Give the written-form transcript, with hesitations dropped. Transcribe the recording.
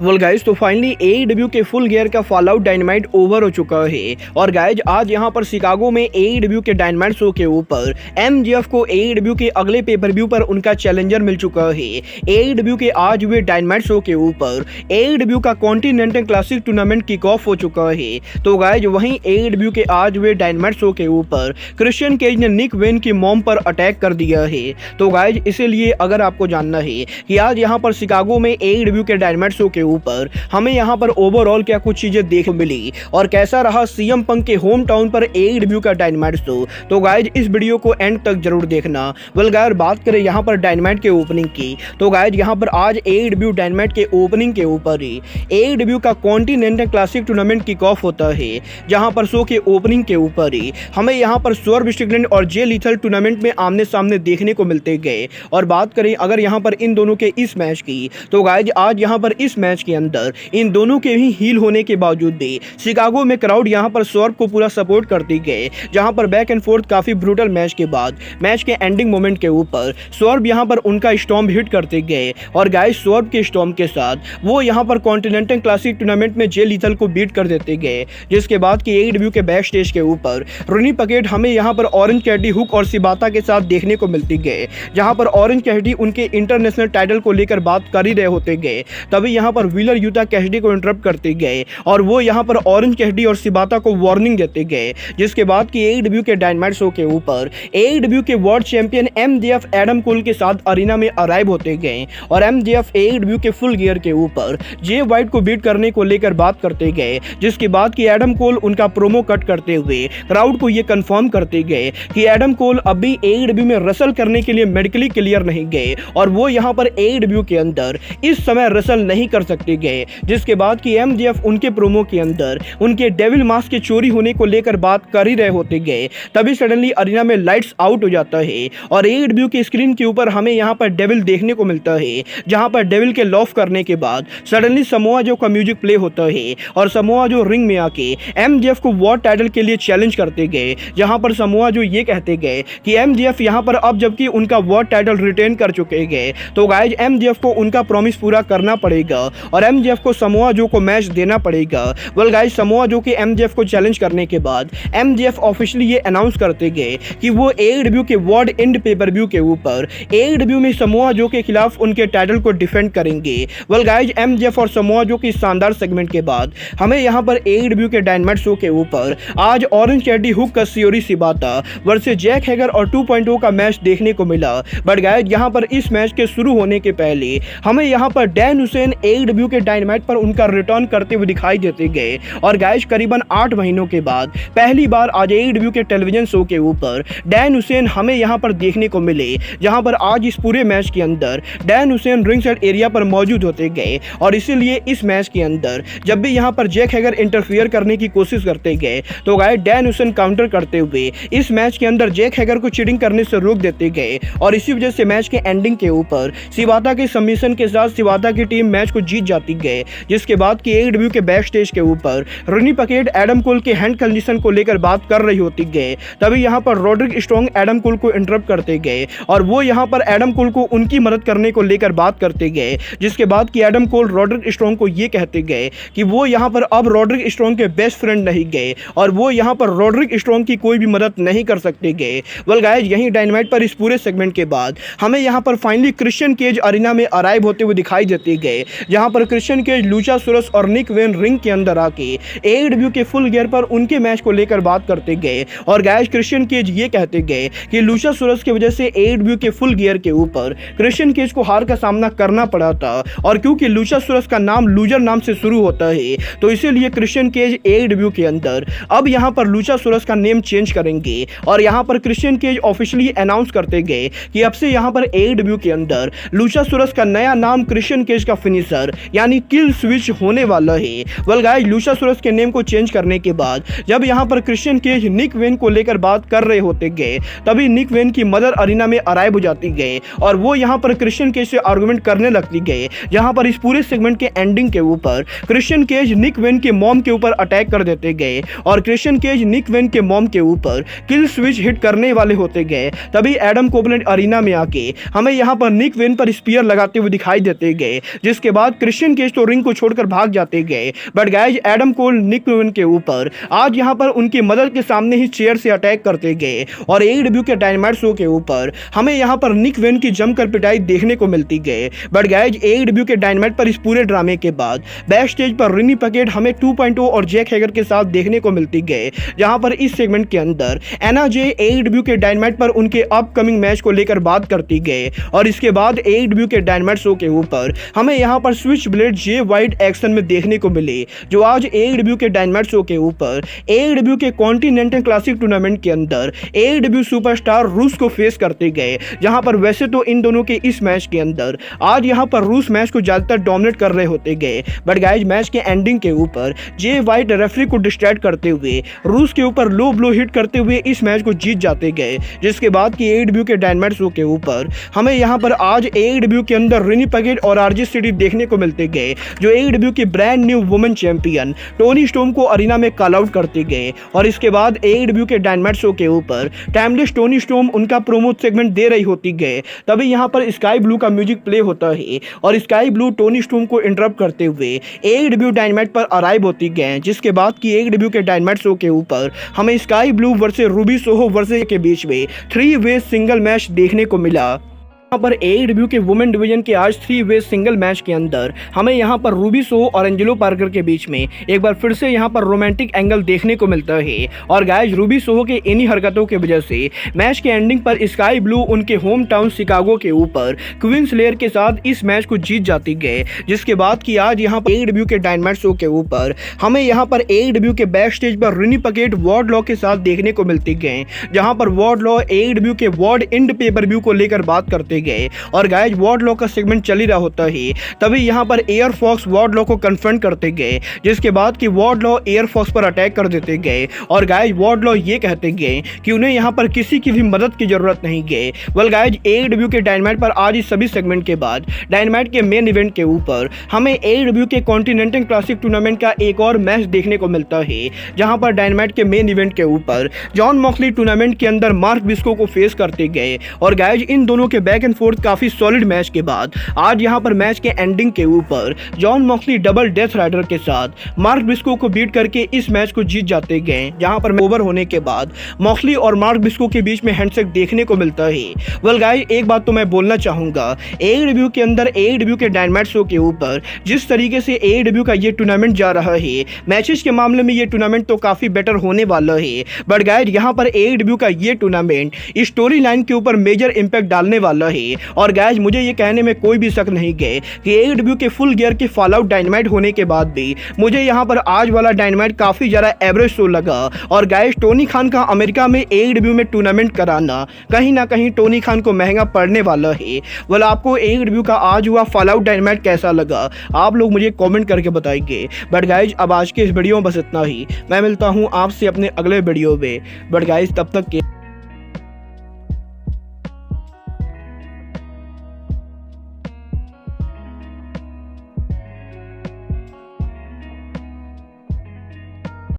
Well guys, तो finally AEW के full gear का फॉल आउट डायनामाइट ओवर हो चुका है। और गाइज आज यहाँ पर शिकागो में एईडब्ल्यू के डायनामाइट शो के ऊपर एमजेएफ को एईडब्ल्यू के अगले पेपर व्यू पर उनका चैलेंजर मिल चुका है। एईडब्ल्यू के आज हुए डायनामाइट शो के ऊपर एईडब्ल्यू का continental classic tournament kick off हो चुका है। तो गाइज वहीं एईडब्ल्यू के आज हुए डायनामाइट शो के ऊपर क्रिश्चियन केज ने निक वेन की मॉम पर अटैक कर दिया है। तो गाइज इसीलिए अगर आपको जानना है कि आज यहाँ पर शिकागो में एईडब्ल्यू के डायनामाइट शो के ऊपर हमें यहाँ पर ओवरऑल क्या कुछ चीजें देखने मिली और कैसा रहा सीएम पंक के होम टाउन पर एईडब्ल्यू का डायनामाइट शो, तो गाइज इस वीडियो को एंड तक जरूर देखना। वेल गाइज बात करें यहाँ पर डायनामाइट के ओपनिंग की, तो गाइज यहाँ पर आज एईडब्ल्यू डायनामाइट के ओपनिंग के ऊपर ही एईडब्ल्यू का continental classic tournament kick off होता है, जहाँ पर शो के ओपनिंग के ऊपर ही हमें यहाँ पर स्वर्व स्ट्रिकलैंड और जे लीथल टूर्नामेंट में आमने सामने देखने को मिलते गए। और बात करें अगर यहाँ पर इन दोनों के इस मैच की, तो गाइज आज यहाँ पर इस मैच के अंदर इन दोनों के ही हील होने के बावजूद भी शिकागो में क्राउड यहां पर स्वर्व को पूरा सपोर्ट करती गए, जहां पर बैक एंड फोर्थ काफी ब्रूटल मैच के बाद मैच के एंडिंग मोमेंट के ऊपर स्वर्व यहां पर उनका स्टॉर्म हिट करते गए। और गाइस स्वर्व के स्टॉर्म के साथ वो यहां पर कॉन्टिनेंटल क्लासिक टूर्नामेंट में जे लीथल को बीट कर देते गए, जिसके बाद की एईडब्ल्यू के बैक स्टेज के ऊपर रोनी पकेट हमें यहां पर ऑरेंज कैडी हुक और सिबाता के साथ देखने को मिलती गए, जहां पर ऑरेंज कैडी उनके इंटरनेशनल टाइटल को लेकर बात कर ही रहे होते गए। तभी यहां पर व्हीलर यूटा कैसिडी को इंटरप्ट करते गए और वो यहां पर ऑरेंज कैसिडी और सिबाता को वार्निंग देते गए, जिसके बाद की एईडब्ल्यू के डायनामाइट शो के ऊपर एईडब्ल्यू के world champion MJF Adam Cole के साथ अरीना में अराइव होते गए और एमजेएफ एईडब्ल्यू के फुल गियर के ऊपर जे वाइट को बीट करने को लेकर बात करते गए, जिसके बाद की एडम कोल उनका प्रोमो कट करते हुए क्राउड को ये कंफर्म करते गए कि एडम कोल अभी एईडब्ल्यू में रसल करने के लिए मेडिकली क्लियर नहीं गए और वो यहां पर एईडब्ल्यू के अंदर इस समय रसल नहीं कर सकते गए। जिसके बाद की एमजेएफ उनके प्रोमो के अंदर उनके डेविल मास्क के चोरी होने को लेकर बात कर ही रहे होते गए, तभी सडनली अरीना में लाइट्स आउट हो जाता है और एईडब्ल्यू की स्क्रीन के ऊपर हमें यहां पर डेविल देखने को मिलता है, जहां पर डेविल के लॉफ करने के बाद सडनली समोआ जो का म्यूजिक प्ले होता है और समोआ जो रिंग में आके एमजेएफ को वर्ल्ड टाइटल के लिए चैलेंज करते गए, जहां पर समोआ जो ये कहते गए कि एमजेएफ यहां पर अब जबकि उनका वर्ल्ड टाइटल रिटेन कर चुके गए, तो गाइज एमजेएफ को उनका प्रॉमिस पूरा करना पड़ेगा और एमजेएफ को समोआ जो को मैच देना पड़ेगा। वेल गाइज समोआ जो कि एमजेएफ को चैलेंज करने के बाद एमजेएफ ऑफिशियली ये अनाउंस करते गए कि वो एईडब्ल्यू के वर्ल्ड एंड पेपर व्यू के ऊपर एईडब्ल्यू में समोआ जो के खिलाफ उनके टाइटल को डिफेंड करेंगे। वेल गाइज एमजेएफ और समोआ जो की शानदार सेगमेंट के बाद हमें यहाँ पर एईडब्ल्यू के डायनामाइट शो के ऊपर आज ऑरेंज कैडी हुक कात्सुयोरी शिबाता वर्सेस जैक हैगर और 2.0 का मैच देखने को मिला। बट गाइज यहाँ पर इस मैच के शुरू होने के पहले हमें यहाँ पर डैन हुसैन एईडब्ल्यू के डायनामाइट पर उनका रिटर्न करते हुए दिखाई देते गए और गाइज करीबन 8 महीनों के बाद पहली बार आज एईडब्ल्यू के टेलीविजन शो के ऊपर डैन हुसैन हमें यहाँ पर देखने को मिले, जहाँ पर आज इस पूरे मैच के अंदर Dan Hussain ring side area पर मौजूद होते गए और इसीलिए इस मैच के अंदर जब भी यहाँ पर जैक हैगर इंटरफियर करने की कोशिश करते गए, तो गाइज डैन हुसैन काउंटर करते हुए इस मैच के अंदर जैक हैगर को चीटिंग करने से रोक देते गए और इसी वजह से मैच के एंडिंग के ऊपर शिबाता के सबमिशन के साथ शिबाता की टीम मैच को जीत जाती गए। जिसके बाद की एईडब्ल्यू के बैक स्टेज के ऊपर रोनी पकेट एडम कोल के हैंड कंडीशन को लेकर बात कर रही होती गए, तभी यहाँ पर रोड्रिक स्ट्रॉन्ग एडम कोल को इंटरप्ट करते गए और वो यहाँ पर एडम कोल को उनकी मदद करने को लेकर बात करते गए, जिसके बाद की एडम कोल रोड्रिक स्ट्रॉन्ग को ये कहते गए कि वो यहाँ पर अब रोड्रिक स्ट्रॉन्ग के बेस्ट फ्रेंड नहीं गए और वो यहाँ पर रोड्रिक स्ट्रॉन्ग की कोई भी मदद नहीं कर सकते गए। वेल गाइज यही डायनामाइट पर इस पूरे सेगमेंट के बाद हमें यहाँ पर फाइनली क्रिश्चियन केज अरीना में अराइव होते हुए दिखाई देते गए, जहाँ पर क्रिश्चियन केज लुचासोरस और निक वेन रिंग के अंदर आके एईडब्ल्यू के फुल गियर पर उनके मैच को लेकर बात करते गए और गाइस क्रिश्चियन केज ये कहते गए कि लुचासोरस की वजह से एईडब्ल्यू के फुल गियर के ऊपर क्रिश्चियन केज को हार का सामना करना पड़ा था और क्योंकि लुचासोरस का नाम लूजर नाम से शुरू होता है, तो इसीलिए क्रिश्चियन केज एईडब्ल्यू के अंदर अब यहाँ पर लुचासोरस का नेम चेंज करेंगे और यहाँ पर क्रिश्चियन केज ऑफिशियली अनाउंस करते गए कि अब से यहाँ पर एईडब्ल्यू के अंदर लुचासोरस का नया नाम क्रिश्चियन केज का फिनिशर यानी किल स्विच होने वाला है। वेल गाइस लुचासोरस के नेम को चेंज करने के बाद जब यहाँ पर क्रिश्चियन केज निक वेन को लेकर बात कर रहे होते गए, तभी निक वेन की मदर अरीना में अराइव हो जाती गए और वो यहाँ पर क्रिश्चियन केज से आर्गुमेंट करने लगती गए, जहाँ पर इस पूरे सेगमेंट के एंडिंग के ऊपर क्रिश्चियन केज निक वेन के मॉम के ऊपर अटैक कर देते गए और क्रिश्चियन केज निक वेन के मॉम के ऊपर किल स्विच हिट करने वाले होते गए, तभी एडम कोवलेंट अरीना में आके हमें यहाँ पर निक वेन पर स्पीयर लगाते हुए दिखाई देते गए, जिसके बाद क्रिश्चियन केज तो रिंग को छोड़कर भाग जाते गए, but guys Adam Cole Nick Wayne के ऊपर आज यहाँ पर उनकी मदद के सामने ही चेयर से अटैक करते गए और एडब्ल्यू के डायनामाइट शो के ऊपर हमें यहाँ पर निक वेन की जमकर पिटाई देखने को मिलती गई। बट गाइज एडब्ल्यू के डायनामाइट पर इस पूरे ड्रामे के बाद बैक स्टेज पर रेनी पैकेट हमें 2.0 और जैक हैगर के साथ देखने को मिलती गई, जहां पर इस सेगमेंट के अंदर एना जे एडब्ल्यू के डायनामाइट पर उनके अपकमिंग मैच को लेकर बात करती गई और इसके बाद एडब्ल्यू के डायनामाइट शो के ऊपर हमें यहां पर स्विच ब्लेड जे वाइट एक्शन में देखने को मिले, जो आज एडब्ल्यू के डायनामाइट शो के ऊपर एडब्ल्यू के कॉन्टिनेंटल क्लासिक टूर्नामेंट के अंदर एडब्ल्यू सुपरस्टार रूस को फेस करते गए। जहां पर वैसे तो इन दोनों के इस मैच के अंदर आज यहां पर रूस मैच को ज्यादातर डोमिनेट कर रहे होते गए, बट गाइज मैच के एंडिंग के ऊपर जे वाइट रेफरी को डिस्ट्रैक्ट करते हुए रूस के ऊपर लो ब्लो हिट करते हुए इस मैच को जीत जाते गए। जिसके बाद की एडब्ल्यू के डायनामाइट शो के ऊपर हमें यहां पर आज एडब्ल्यू के अंदर रेनी पैकेट और आरजे सिटी देखने को मिलते गए, जो एडब्ल्यू की brand new women champion Tony storm को अरीना में कॉल आउट करते गए और इसके बाद एडब्ल्यू के डायनामाइट शो के ऊपर टाइमलेस टोनी स्टॉर्म उनका प्रोमो सेगमेंट दे रही होती गए। तभी यहां पर स्काई ब्लू का म्यूजिक प्ले होता है और स्काई ब्लू टोनी स्टॉर्म को इंटरप्ट करते हुए एडब्ल्यू डायनामाइट पर अराइव होती गए। जिसके बाद की एडब्ल्यू के डायनामाइट शो के ऊपर हमें sky blue versus Ruby Soho versus के बीच में 3 वे सिंगल मैच देखने को मिला। यहाँ पर एडब्ल्यू के वुमेन डिवीजन के आज 3 वे सिंगल मैच के अंदर हमें यहाँ पर रूबी सोहो और एंजेलो पार्कर के बीच में एक बार फिर से यहाँ पर रोमांटिक एंगल देखने को मिलता है और गाइज रूबी सोहो के इन्हीं हरकतों की वजह से मैच के एंडिंग पर स्काई ब्लू उनके होम टाउन शिकागो के ऊपर क्वींस लेयर के साथ इस मैच को जीत जाती गए। जिसके बाद की आज यहाँ पर एडब्ल्यू के डायनामाइट शो के ऊपर हमें यहाँ पर एडब्ल्यू के बैक स्टेज पर रेनी पैकेट वार्डलॉ के साथ देखने को मिलती गए, जहाँ पर वार्डलॉ एडब्ल्यू के वार्ड इंड पेपर व्यू को लेकर बात करते गए और गाइज वार्डलॉ का सेगमेंट चल ही रहा होता है। तभी यहाँ पर एयर फॉक्स वार्डलॉ को कन्फ्रंट करते गए, जिसके बाद कि वार्डलॉ एयर फॉक्स पर अटैक कर देते गए और गाइज वार्डलॉ ये कहते गए कि उन्हें यहाँ पर किसी की भी मदद की जरूरत नहीं गए। वेल गाइज एडब्ल्यू के डायनामाइट पर आज इस सभी सेगमेंट के बाद डायनामाइट के मेन इवेंट के ऊपर हमें एडब्ल्यू के कॉन्टिनेंटल क्लासिक टूर्नामेंट का एक और मैच देखने को मिलता है, जहां पर डायनामाइट के मेन इवेंट के ऊपर जॉन मॉक्सली टूर्नामेंट के अंदर मार्क बिस्को को फेस करते गए और गाइज इन दोनों के बैक एंड फोर्थ काफी सॉलिड मैच के बाद आज यहां पर मैच के एंडिंग के ऊपर Jon Moxley double death rider के साथ मार्क बिस्को को बीट करके इस मैच को जीत जाते गए, जहां पर ओवर होने के बाद मॉक्सली और मार्क बिस्को के बीच में हैंडशेक देखने को मिलता है। वेल गाइस एक बात तो मैं बोलना चाहूंगा, एडब्ल्यू के अंदर एडब्ल्यू के डायनामाइट शो के ऊपर जिस तरीके से एडब्ल्यू का ये टूर्नामेंट जा रहा है, मैचेस के मामले में ये टूर्नामेंट तो काफी बेटर होने वाला है, बट गाइस यहां पर एडब्ल्यू का ये टूर्नामेंट स्टोरी लाइन के ऊपर मेजर इंपैक्ट डालने वाला है और गाइस मुझे ये कहने में कोई भी शक नहीं गए कि एडब्ल्यू के फुल गियर के फॉल आउट डायनामाइट होने के बाद भी मुझे यहाँ पर आज वाला डायनामाइट काफी ज्यादा एवरेज शो लगा और गाइस टोनी खान का अमेरिका में एडब्ल्यू में टूर्नामेंट कराना कहीं ना कहीं टोनी खान को महंगा पड़ने वाला है। वेल आपको एडब्ल्यू का आज हुआ फॉल आउट डायनामाइट कैसा लगा, आप लोग मुझे कमेंट करके बताइए। बट गाइस अब आज के इस वीडियो में बस इतना ही, मैं मिलता हूँ आपसे अपने अगले वीडियो में। बट गाइस तब तक के